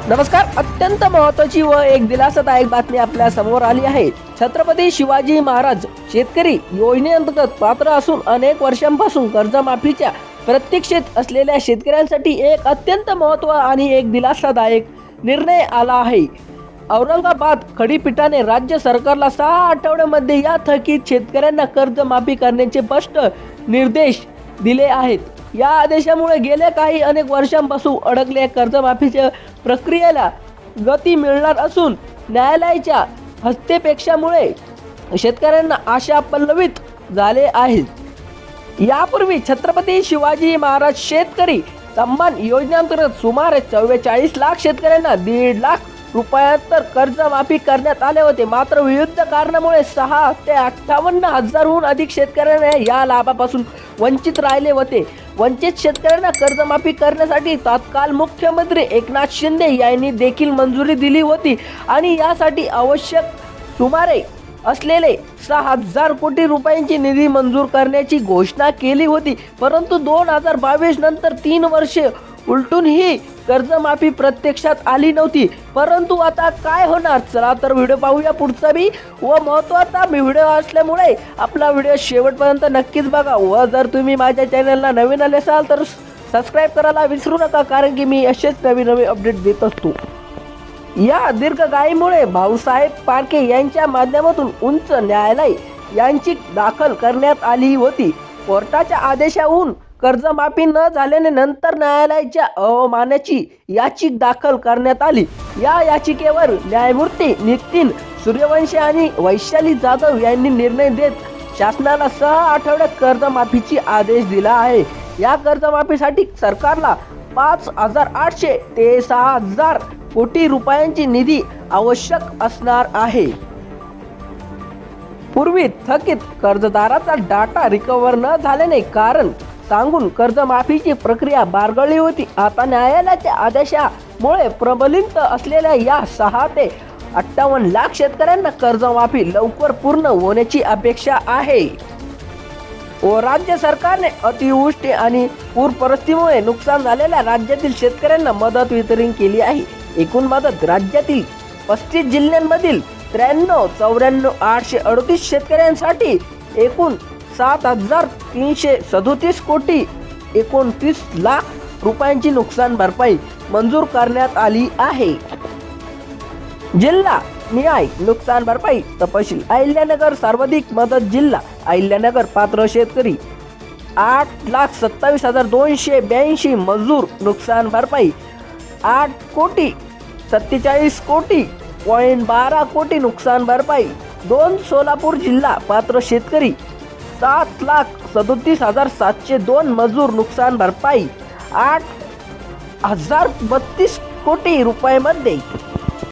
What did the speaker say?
नमस्कार. अत्यंत महत्त्वाची व एक दिलासादायक बातमी आपल्या समोर आली आहे. छत्रपती शिवाजी महाराज शेतकरी योजनेअंतर्गत पात्र असून अनेक वर्षांपासून कर्जमाफीच्या प्रतीक्षेत असलेल्या शेतकऱ्यांसाठी एक अत्यंत महत्त्व आणि एक दिलासादायक निर्णय आला आहे. औरंगाबाद खंडपीठाने राज्य सरकारला 6 आठवड्यांमध्ये या थकीत शेतकऱ्यांना कर्जमाफी करण्याचे स्पष्ट निर्देश दिले आहेत. या आदेशामुळे गेल्या अनेक वर्षांपासून अडकलेल्या कर्जमाफीच्या प्रक्रियेला गती मिळणार असून न्यायालयाच्या हस्तक्षेपामुळे शेतकऱ्यांना आशा पल्लवित झाले आहेत. यापूर्वी छत्रपती शिवाजी महाराज शेतकरी सन्मान योजनेअंतर्गत सुमारे 44 लाख शेतकऱ्यांना 1.5 लाख रुपयांवर कर्जमाफी करण्यात आले होते. मात्र विविध कारणामुळे 6 ते 58 हजारहून अधिक शेतकऱ्यांना या लाभापासून वंचित राहिले होते. वंचित शेतकऱ्यांना कर्जमाफी करण्यासाठी तात्काळ मुख्यमंत्री एकनाथ शिंदे यांनी देखील मंजुरी दिली होती आणि यासाठी आवश्यक सुमारे असलेले 6,000 कोटी रुपयांची निधी मंजूर करण्याची घोषणा केली होती. परंतु 2022 नंतर 3 वर्षे उलटून ही कर्जमाफी प्रत्यक्षात आली नव्हती. परंतु आता काय होणार, चला तर व्हिडिओ पाहूया पुढचा बी व महत्त्वाचा व्हिडिओ असल्यामुळे आपला व्हिडिओ शेवटपर्यंत नक्कीच बघा. व जर तुम्ही माझ्या चॅनलला नवीन आले असाल तर सबस्क्राईब करायला विसरू नका, कारण की मी असेच नवीन अपडेट देत असतो. या दीर्घकाळामुळे भाऊसाहेब पारखे यांच्या माध्यमातून उच्च न्यायालय याचिका दाखल करण्यात आली होती. कोर्टाच्या आदेशावरून कर्जमाफी न झाल्याने नंतर न्यायालयाच्या अवमानाची याचिका दाखल करण्यात आली. या याचिकेवर न्यायमूर्ती नितीन सूर्यवंशी आणि वैशाली जाधव यांनी निर्णय देत शासनाला 6 आठवड्यात कर्जमाफीची आदेश दिला आहे. या कर्जमाफीसाठी सरकारला 5,800 ते 6,000 कोटी रुपयांची निधी आवश्यक असणार आहे. पूर्वी थकीत कर्जदाराचा डाटा रिकव्हर न झाल्याने कारण सांगून कर्जमाफीची प्रक्रिया बारगळली होती. आता न्यायालयाच्या आदेशामुळे प्रबलित असलेल्या या 6 ते 58 लाख शेतकऱ्यांना कर्जमाफी लवकर पूर्ण होण्याची अपेक्षा आहे. व राज्य सरकारने अतिवृष्टी आणि पूर परिस्थितीमुळे नुकसान झालेल्या राज्यातील शेतकऱ्यांना मदत वितरित केली आहे. एकूण मदत राज्यातील 35 जिल्ह्यांमधील 93, 94, 838 शेतकऱ्यांसाठी एकूण 7,337 कोटी 29 लाख रुपयांची नुकसान भरपाई मंजूर करण्यात आली आहे. जिल्हा निहाय नुकसान भरपाई तपशील. अहिल्यानगर सर्वाधिक मदत जिल्हा अहिल्यानगर. पात्र शेतकरी 8,27,282 मजूर नुकसान भरपाई 8 कोटी 47 कोटी .12 कोटी नुकसान भरपाई. 2 सोलापूर जिल्हा. पात्र शेतकरी 7,37,702 मजूर नुकसान भरपाई 8,032 कोटी रुपयांमध्ये